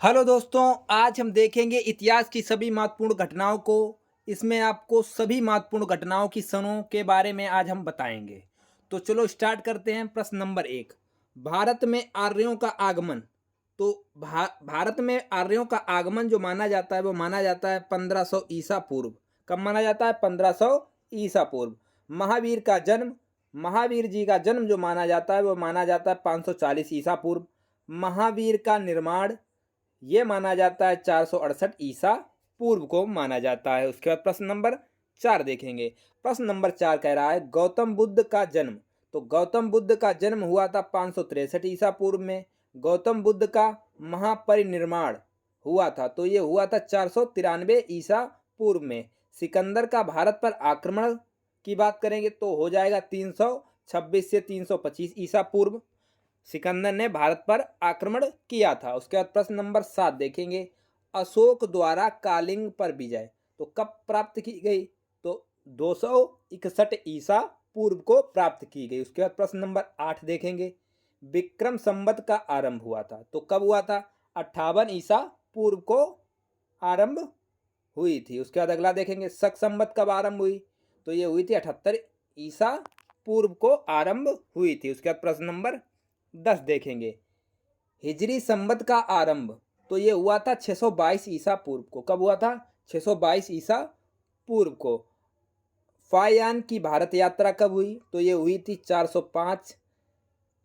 Hello दोस्तों, आज हम देखेंगे इतिहास की सभी महत्वपूर्ण घटनाओं को। इसमें आपको सभी महत्वपूर्ण घटनाओं की सनों के बारे में आज हम बताएंगे। तो चलो स्टार्ट करते हैं। प्रश्न नंबर 1, भारत में आर्यों का आगमन। तो भारत में आर्यों का आगमन जो माना जाता है वो माना जाता है 1500 ईसा पूर्व। कब माना जाता है? 1500 ईसा पूर्व। महावीर का जन्म, महावीर जी का जन्म जो माना जाता है वो माना जाता है 540 ईसा पूर्व। महावीर का निर्माण ये माना जाता है 468 ईसा पूर्व को माना जाता है। उसके बाद प्रश्न नंबर 4 देखेंगे। प्रश्न नंबर 4 कह रहा है गौतम बुद्ध का जन्म। तो गौतम बुद्ध का जन्म हुआ था 563 ईसा पूर्व में। गौतम बुद्ध का महापरिनिर्वाण हुआ था तो ये हुआ था 493 ईसा पूर्व में। सिकंदर का भारत पर आक्रमण की बात करेंगे तो हो जाएगा 326 से 325 ईसा पूर्व। सिकंदर ने भारत पर आक्रमण किया था। उसके बाद प्रश्न नंबर 7 देखेंगे। अशोक द्वारा कालिंग पर विजय तो कब प्राप्त की गई? तो 261 ईसा पूर्व को प्राप्त की गई। उसके बाद प्रश्न नंबर 8 देखेंगे। विक्रम संवत का आरंभ हुआ था तो कब हुआ था? 58 ईसा पूर्व को आरंभ हुई थी। उसके बाद अगला देखेंगे। शक संवत कब आरंभ हुई? तो ये हुई थी 78 ईसा पूर्व को आरंभ हुई थी। उसके बाद प्रश्न नंबर 10 देखेंगे। हिजरी संवत का आरंभ तो ये हुआ था 622 ईसा पूर्व को। कब हुआ था? 622 ईसा पूर्व को। फायान की भारत यात्रा कब हुई? तो ये हुई थी 405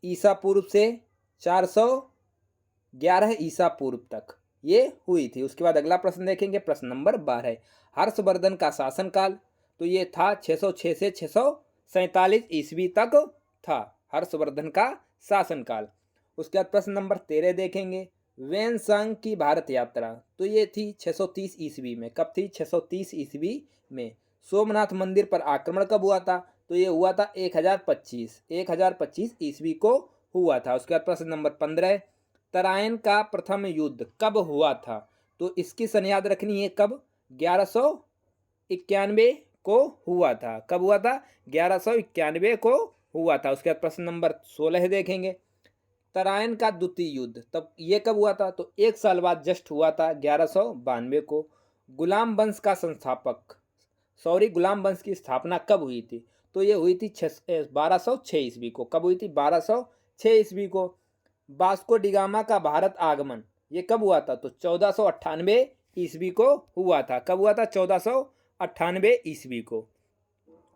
ईसा पूर्व से 411 ईसा पूर्व तक ये हुई थी। उसके बाद अगला प्रश्न देखेंगे। प्रश्न नंबर 12, हर्षवर्धन का शासनकाल तो ये था 606 से 647 ईस्वी तक था हर्षवर्धन का शासनकाल। उसके बाद प्रश्न नंबर 13 देखेंगे। वेन संग की भारत यात्रा तो ये थी 630 ईस्वी में। कब थी? 630 ईस्वी में। सोमनाथ मंदिर पर आक्रमण कब हुआ था? तो ये हुआ था 1025 ईस्वी को हुआ था। उसके बाद प्रश्न नंबर 15, तराइन का प्रथम युद्ध कब हुआ था? तो इसकी सन याद रखनी है। कब? 1191 को हुआ था। कब हुआ था? 1191 को हुआ था। उसके बाद प्रश्न नंबर 16 देखेंगे। तराइन का द्वितीय युद्ध तब ये कब हुआ था? तो एक साल बाद जस्ट हुआ था 1192 को। गुलाम वंश का संस्थापक गुलाम वंश की स्थापना कब हुई थी? तो ये हुई थी 1206 ईस्वी को। कब हुई थी? 1206 ईस्वी को। वास्को डिगामा का भारत आगमन ये कब हुआ था? तो 1498 ईस्वी को हुआ था। कब हुआ था? 1498 ईस्वी को।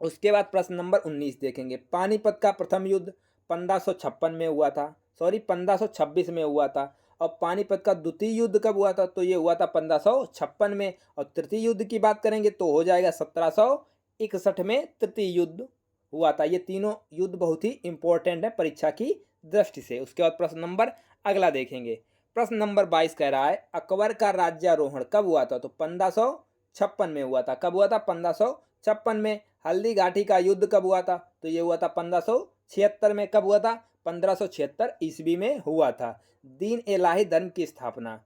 उसके बाद प्रश्न नंबर 19 देखेंगे। पानीपत का प्रथम युद्ध 1556 में हुआ था, 1526 में हुआ था। और पानीपत का द्वितीय युद्ध कब हुआ था? तो ये हुआ था 1556 में। और तृतीय युद्ध की बात करेंगे तो हो जाएगा 1761 में तृतीय युद्ध हुआ था। ये तीनों युद्ध बहुत ही इंपॉर्टेंट है परीक्षा की दृष्टि से। उसके बाद प्रश्न नंबर अगला देखेंगे। प्रश्न नंबर 22 कह रहा है अकबर का राज्यारोहण कब हुआ था? तो 1556 में हुआ था। कब हुआ था? 1556 में। हल्दी घाटी का युद्ध कब हुआ था? तो ये हुआ था 1576 में। कब हुआ था? 1576 ईस्वी में हुआ था। दीन इलाही धर्म की स्थापना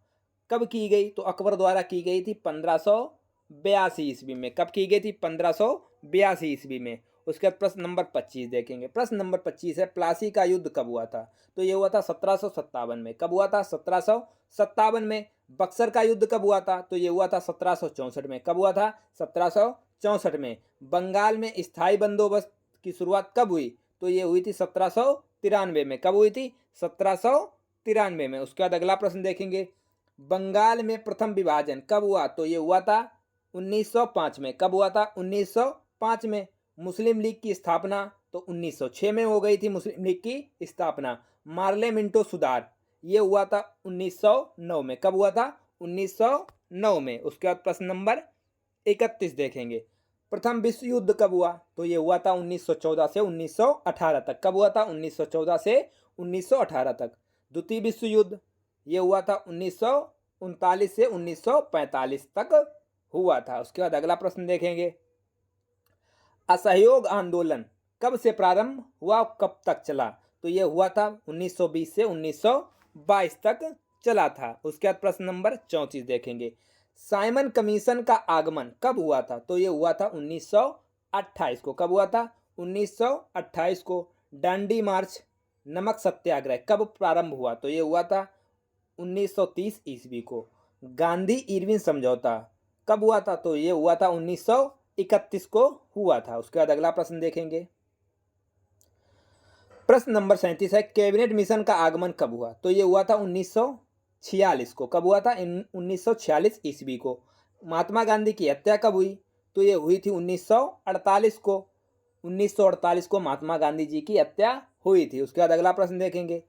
कब की गई? तो अकबर द्वारा की गई थी 1582 ईस्वी में। कब की गई थी? 1582 ईस्वी में। उसके बाद प्रश्न नंबर 25 देखेंगे। प्रश्न नंबर 25 है प्लासी का युद्ध कब हुआ था? तो ये हुआ था 1757 में। कब हुआ था? 1757 में। बक्सर का युद्ध कब हुआ था? तो ये हुआ था 1764 में। कब हुआ था? 1764 में। बंगाल में स्थायी बंदोबस्त की शुरुआत कब हुई? तो ये हुई थी 1793 में। कब हुई थी? 1793 में। उसके बाद अगला प्रश्न देखेंगे। बंगाल में प्रथम विभाजन कब हुआ? तो ये हुआ था 1905 में। कब हुआ था? 1905 में। मुस्लिम लीग की स्थापना तो 1906 में हो गई थी मुस्लिम लीग की स्थापना। मार्ले मिंटो सुधार ये हुआ था 1909 में। कब हुआ था? 1909 में। उसके बाद प्रश्न नंबर 31 देखेंगे। प्रथम विश्व युद्ध कब हुआ? तो ये हुआ था 1914 से 1918 तक। कब हुआ था? 1914 से 1918 तक। द्वितीय विश्व युद्ध ये हुआ था 1939 से 1945 तक हुआ था। उसके बाद अगला प्रश्न देखेंगे। असहयोग आंदोलन कब से प्रारंभ हुआ, कब तक चला? तो ये हुआ था 1920 से 1922 तक चला था। उसके बाद प्रश्न नंबर 34 देखेंगे। साइमन कमीशन का आगमन कब हुआ था? तो ये हुआ था 1928 को। कब हुआ था? 1928 को। डांडी मार्च नमक सत्याग्रह कब प्रारंभ हुआ? तो ये हुआ था 1930 ईस्वी को। गांधी इरविन समझौता कब हुआ था? तो ये हुआ था 1931 को हुआ था। उसके बाद अगला प्रश्न देखेंगे। प्रश्न नंबर 37 है, कैबिनेट मिशन का आगमन कब हुआ? तो ये हुआ था 1946 को। कब हुआ था? 1946 ईस्वी को। महात्मा गांधी की हत्या कब हुई? तो ये हुई थी 1948 को। 1948 को महात्मा गांधी जी की हत्या हुई थी। उसके बाद अगला प्रश्न देखेंगे।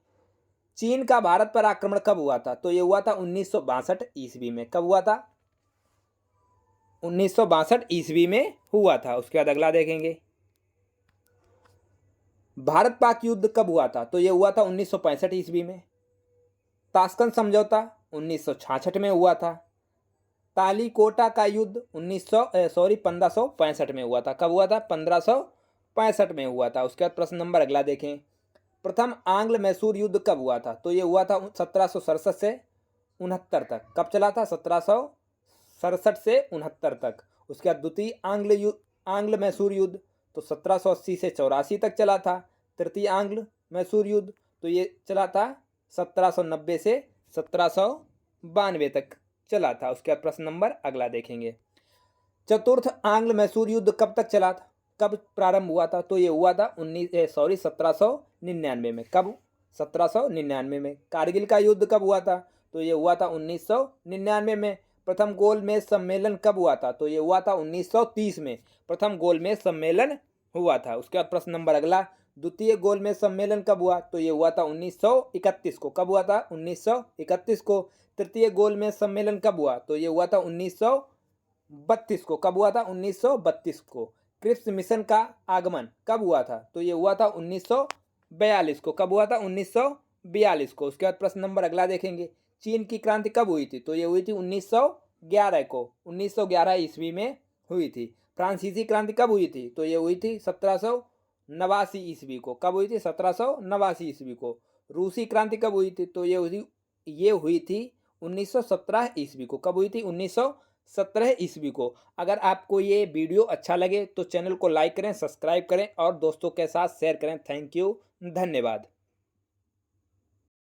चीन का भारत पर आक्रमण कब हुआ था? तो ये हुआ था 1962 ईस्वी में। कब हुआ था? 1962 ईस्वी में हुआ था। उसके बाद अगला देखेंगे। भारत पाक युद्ध कब हुआ था? तो ये हुआ था 1965 ईस्वी में। ताशकंद समझौता 1966 में हुआ था। तालीकोटा का युद्ध 1565 में हुआ था। कब हुआ था? 1565 में हुआ था। उसके बाद प्रश्न नंबर अगला देखें। प्रथम आंग्ल मैसूर युद्ध कब हुआ था? तो ये हुआ था 1767 से 69 तक। कब चला था? 1767 से 69 तक। उसके बाद द्वितीय आंग्ल मैसूर युद्ध तो 1780 से 84 तक चला था। तृतीय आंग्ल मैसूर युद्ध तो ये चला था 1790 से 1792 तक चला था। उसके बाद प्रश्न नंबर अगला देखेंगे। चतुर्थ आंग्ल मैसूर युद्ध कब तक चला था? कब प्रारंभ हुआ था? तो ये हुआ था 1799 में। कब? 1799 में। कारगिल का युद्ध कब हुआ था? तो ये हुआ था 1999 में। प्रथम गोलमेज सम्मेलन कब हुआ था? तो ये हुआ था 1930 में। प्रथम गोलमेज सम्मेलन हुआ था। उसके बाद प्रश्न नंबर अगला। द्वितीय गोलमेज सम्मेलन कब हुआ? तो ये हुआ था 1931 को। कब हुआ था? 1931 को। तृतीय गोलमेज सम्मेलन कब हुआ? तो ये हुआ था 1932 को। कब हुआ था? 1932 को। क्रिप्स मिशन का आगमन कब हुआ था? तो ये हुआ था 1942 को। कब हुआ था? 1942 को। उसके बाद प्रश्न नंबर अगला देखेंगे। चीन की क्रांति कब हुई थी? तो ये हुई थी 1911 को। 1911 ईस्वी में हुई थी। फ्रांसीसी क्रांति कब हुई थी? तो ये हुई थी 1789 ईस्वी को। कब हुई थी? 1789 ईस्वी को। रूसी क्रांति कब हुई थी? तो ये हुई थी 1917 ईस्वी को। कब हुई थी? 1917 ईस्वी को। अगर आपको ये वीडियो अच्छा लगे तो चैनल को लाइक करें, सब्सक्राइब करें और दोस्तों के साथ शेयर करें। थैंक यू, धन्यवाद।